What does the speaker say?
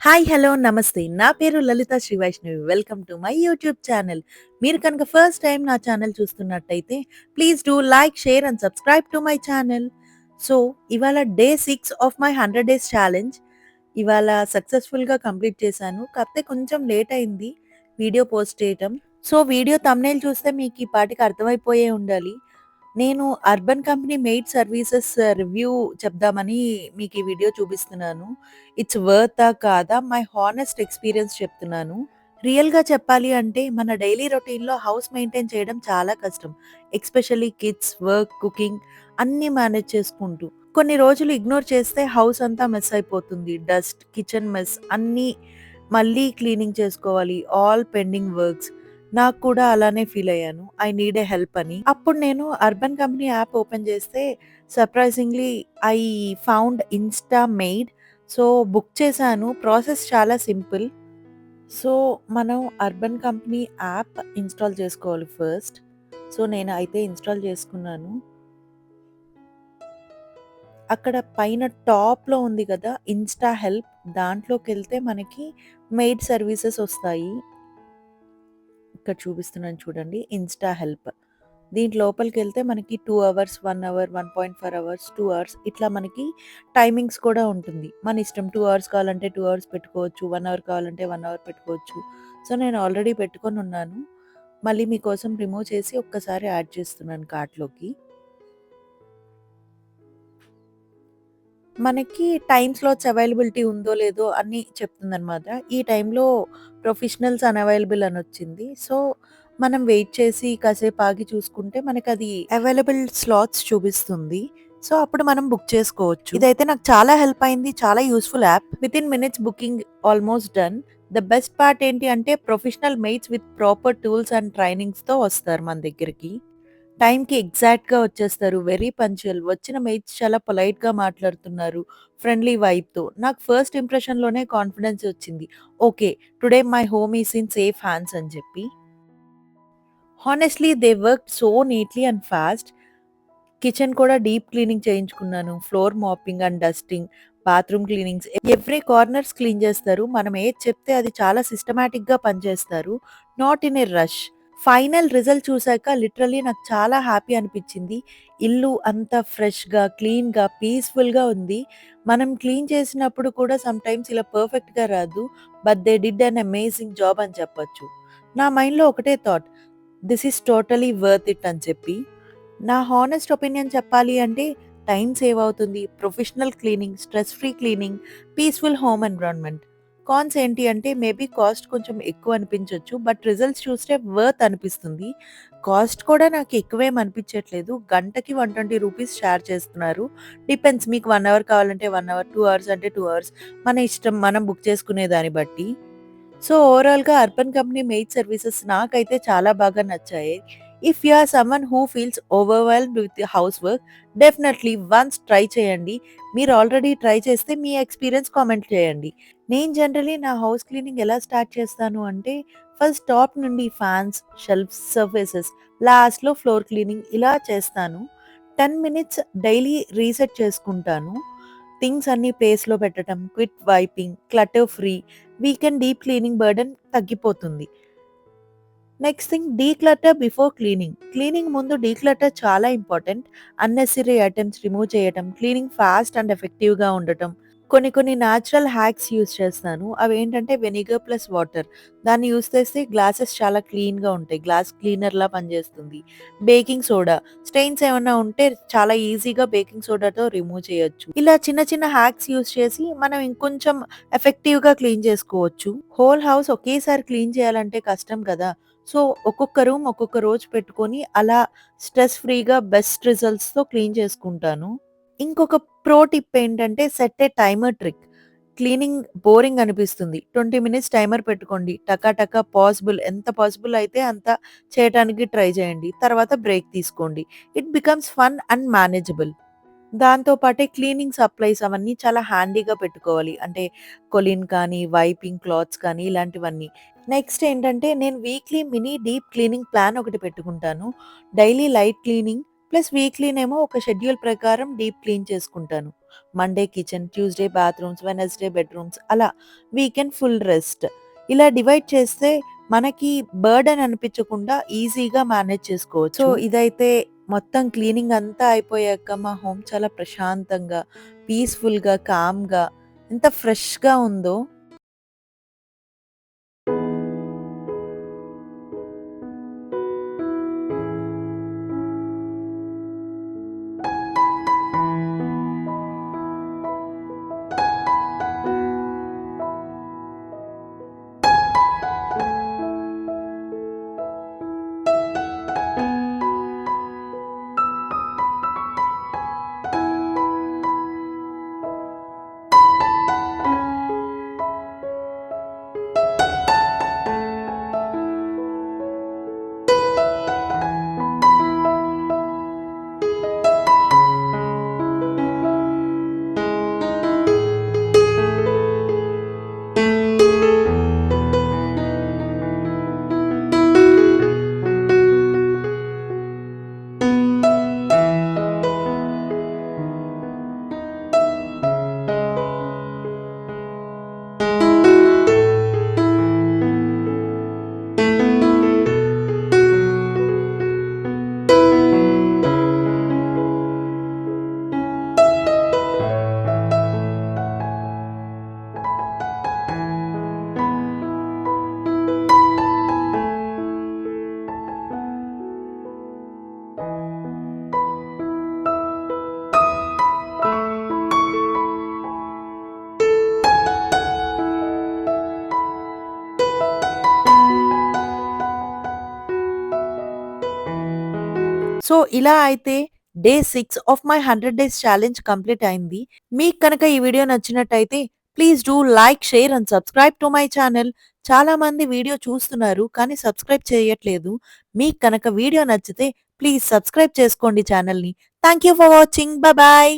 Hi! Hello! నమస్తే. నా పేరు Lalitha Sri Vaishnavi. Welcome to my YouTube channel. మీరు కనుక ఫస్ట్ టైమ్ నా ఛానల్ చూస్తున్నట్టయితే please do like, share and subscribe to my channel. So, ఇవాళ day 6 of my 100 days challenge. ఇవాళ సక్సెస్‌ఫుల్‌గా కంప్లీట్ చేశాను. కాకపోతే కొంచెం లేట్ అయింది వీడియో పోస్ట్ చేయటం. సో, వీడియో థంబ్‌నెయిల్ చూస్తే మీకు ఈ పాటికి అర్థమైపోయే ఉండాలి. నేను Urban Company maid services review చెప్దామని మీకు ఈ వీడియో చూపిస్తున్నాను. ఇట్స్ వర్తా? కాదా? మై హానెస్ట్ ఎక్స్‌పీరియన్స్ చెప్తున్నాను. రియల్‌గా చెప్పాలి అంటే మన డైలీ రొటీన్‌లో హౌస్ మెయింటైన్ చేయడం చాలా కష్టం. ఎస్పెషల్లీ కిడ్స్, వర్క్, కుకింగ్ అన్నీ మేనేజ్ చేసుకుంటూ. కొన్ని రోజులు ఇగ్నోర్ చేస్తే హౌస్ అంతా మెస్ అయిపోతుంది. డస్ట్, కిచెన్ మెస్ అన్నీ మళ్ళీ క్లీనింగ్ చేసుకోవాలి. All pending works. నాకు కూడా అలానే ఫీల్ అయ్యాను. ఐ నీడ్ ఎ హెల్ప్ అని. అప్పుడు నేను అర్బన్ కంపెనీ యాప్ ఓపెన్ చేస్తే surprisingly I found Insta Maid. So, book చేశాను. ప్రాసెస్ చాలా సింపుల్. సో, మనం అర్బన్ కంపెనీ యాప్ ఇన్‌స్టాల్ చేసుకోవాలి ఫస్ట్. సో, నేను అయితే ఇన్‌స్టాల్ చేసుకున్నాను. అక్కడ పైన టాప్‌లో ఉంది కదా! ఇన్‌స్టా హెల్ప్ దాంట్లోకెళ్తే మనకి మెయిడ్ సర్వీసెస్ వస్తాయి. ఇక్కడ చూపిస్తున్నాను చూడండి. Insta help. దీంట్ లోపలికెళ్తే మనకి 2 అవర్స్, 1 అవర్, 1.5 అవర్స్, 2 అవర్స్ ఇట్లా మనకి టైమింగ్స్ కూడా ఉంటుంది. మన ఇష్టం 2 అవర్స్ కావాలంటే 2 అవర్స్ పెట్టుకోవచ్చు. 1 అవర్ కావాలంటే 1 అవర్ పెట్టుకోవచ్చు. సో, నేను ఆల్రెడీ పెట్టుకొనున్నాను. మళ్ళీ మీకోసం రిమూవ్ చేసి ఒక్కసారి యాడ్ చేస్తున్నాను కార్ట్‌లోకి. మనకి టైమ్ స్లాట్స్ అవైలబిలిటీ ఉందో లేదో అని చెప్తుందనమాట. ఈ టైంలో ప్రొఫెషనల్స్ అన్‌అవైలబుల్ అనొచ్చింది. సో, మనం వెయిట్ చేసి కాసేపు ఆగి చూసుకుంటే మనకది అవైలబుల్ స్లాట్స్ చూపిస్తుంది. సో, అప్పుడు మనం బుక్ చేసుకోవచ్చు. ఇదైతే నాకు చాలా హెల్ప్ అయింది. చాలా useful app. Within minutes booking almost done. The best part ఏంటి అంటే professional maids with proper tools and ట్రైనింగ్స్‌తో వస్తారు మన దగ్గరికి. టైంకి ఎగ్జాక్ట్‌గా వచ్చేస్తారు. Very punctual. వచ్చిన మెయిట్స్ చాలా పొలైట్‌గా మాట్లాడుతున్నారు. ఫ్రెండ్లీ వైబ్‌తో. నాకు ఫస్ట్ ఇంప్రెషన్‌లోనే కాన్ఫిడెన్స్ వచ్చింది. Okay. Today my home is in safe hands అని చెప్పి. హానెస్ట్‌లీ దే వర్క్డ్ సో నీట్‌లీ అండ్ ఫాస్ట్. కిచెన్ కూడా డీప్ క్లీనింగ్ చేయించుకున్నాను. Floor mopping and dusting, bathroom cleanings every corners clean చేస్తారు. మనం ఏది చెప్తే అది చాలా సిస్టమాటిక్‌గా పనిచేస్తారు. Not in a rush. Final result చూసాక లిటరల్లీ నాకు చాలా హ్యాపీ అనిపించింది. ఇల్లు అంత ఫ్రెష్‌గా, క్లీన్‌గా, పీస్‌ఫుల్‌గా ఉంది. మనం క్లీన్ చేసినప్పుడు కూడా సమ్‌టైమ్స్ ఇలా పర్ఫెక్ట్‌గా రాదు. But they did an amazing job అని చెప్పొచ్చు. నా మైండ్‌లో ఒకటే thought. This is totally worth it అని చెప్పి. నా హానెస్ట్ ఒపీనియన్ చెప్పాలి అంటే టైం సేవ్ అవుతుంది. Professional cleaning, stress free cleaning, peaceful home environment. Cons ఏంటి అంటే మేబీ కాస్ట్ కొంచెం ఎక్కువ అనిపించొచ్చు. బట్ రిజల్ట్స్ చూస్తే వర్త్ అనిపిస్తుంది. కాస్ట్ కూడా నాకు ఎక్కువేం అనిపించట్లేదు. గంటకి రూ. 120 చార్జ్ చేస్తున్నారు. డిపెండ్స్ మీకు 1 అవర్ కావాలంటే 1 అవర్, 2 అవర్స్ అంటే 2 అవర్స్. మన ఇష్టం మనం బుక్ చేసుకునే దాన్ని బట్టి. సో, ఓవరాల్‌గా అర్బన్ కంపెనీ మెయిడ్ సర్వీసెస్ నాకైతే చాలా బాగా నచ్చాయి. If you are someone who feels overwhelmed with house work, definitely once try చేయండి. మీరు ఆల్రెడీ ట్రై చేస్తే మీ ఎక్స్‌పీరియన్స్ కామెంట్ చేయండి. నేను జనరల్లీ నా హౌస్ క్లీనింగ్ ఎలా స్టార్ట్ చేస్తాను అంటే, ఫస్ట్ టాప్ నుండి ఫ్యాన్స్, షెల్ఫ్స్, సర్ఫేసెస్, లాస్ట్‌లో ఫ్లోర్ క్లీనింగ్ ఇలా చేస్తాను. 10 మినిట్స్ డైలీ రీసెట్ చేసుకుంటాను. థింగ్స్ అన్నీ ప్లేస్‌లో పెట్టటం, quick wiping, clutter free, weekend deep cleaning burden తగ్గిపోతుంది. Next thing declutter before cleaning. Cleaning ముందు డీక్లటర్ చాలా ఇంపార్టెంట్. అన్నెసెసరీ ఐటెమ్స్ రిమూవ్ చేయటం, క్లీనింగ్ ఫాస్ట్ అండ్ ఎఫెక్టివ్‌గా ఉండటం. కొన్ని కొన్ని న్యాచురల్ హ్యాక్స్ యూజ్ చేస్తాను. అవేంటంటే వెనిగర్ ప్లస్ వాటర్. దాన్ని యూజ్ చేస్తే గ్లాసెస్ చాలా క్లీన్‌గా ఉంటాయి. గ్లాస్ క్లీనర్‌లా పనిచేస్తుంది. Baking soda. స్టెయిన్స్ ఏమన్నా ఉంటే చాలా ఈజీగా బేకింగ్ సోడాతో రిమూవ్ చేయొచ్చు. ఇలా చిన్న చిన్న హ్యాక్స్ యూజ్ చేసి మనం ఇంకొంచెం ఎఫెక్టివ్‌గా క్లీన్ చేసుకోవచ్చు. హోల్ హౌస్ ఒకేసారి క్లీన్ చేయాలంటే కష్టం కదా! సో, ఒక్కొక్క రూమ్ ఒక్కొక్క రోజు పెట్టుకొని అలా స్ట్రెస్ ఫ్రీగా బెస్ట్ రిజల్ట్స్‌తో క్లీన్ చేసుకుంటాను. ఇంకొక ప్రో టిప్ ఏంటంటే సెట్ ఏ టైమర్ ట్రిక్. క్లీనింగ్ బోరింగ్ అనిపిస్తుంది. 20 మినిట్స్ టైమర్ పెట్టుకోండి. టకా టకా పాసిబుల్ ఎంత పాసిబుల్ అయితే అంత చేయటానికి ట్రై చేయండి. తర్వాత బ్రేక్ తీసుకోండి. It becomes fun and manageable. దాంతో పాటే క్లీనింగ్ సప్లైస్ అవన్నీ చాలా హ్యాండీగా పెట్టుకోవాలి. అంటే కొలీన్ కానీ, వైపింగ్ క్లాత్స్ కానీ ఇలాంటివన్నీ. నెక్స్ట్ ఏంటంటే నేను weekly mini deep cleaning plan ఒకటి పెట్టుకుంటాను. డైలీ లైట్ క్లీనింగ్, ప్లస్ వీక్లీనేమో ఒక షెడ్యూల్ ప్రకారం డీప్ క్లీన్ చేసుకుంటాను. Monday kitchen, Tuesday bathrooms, Wednesday bedrooms అలా. Weekend full rest. ఇలా డివైడ్ చేస్తే మనకి బర్డెన్ అనిపించకుండా ఈజీగా మేనేజ్ చేసుకోవచ్చు. సో, ఇదైతే మొత్తం క్లీనింగ్ అంతా అయిపోయాక మా హోమ్ చాలా ప్రశాంతంగా, పీస్‌ఫుల్‌గా, కామ్‌గా ఎంత ఫ్రెష్‌గా ఉందో. సో, ఇలా అయితే day 6 of my 100 days challenge complete అయింది. మీకు కనుక ఈ వీడియో నచ్చినట్టయితే please do like, share and subscribe to my channel. చాలామంది వీడియో చూస్తున్నారు కానీ సబ్స్క్రైబ్ చేయట్లేదు. మీకు కనుక వీడియో నచ్చితే ప్లీజ్ సబ్స్క్రైబ్ చేసుకోండి ఛానల్‌ని. Thank you for watching. Bye.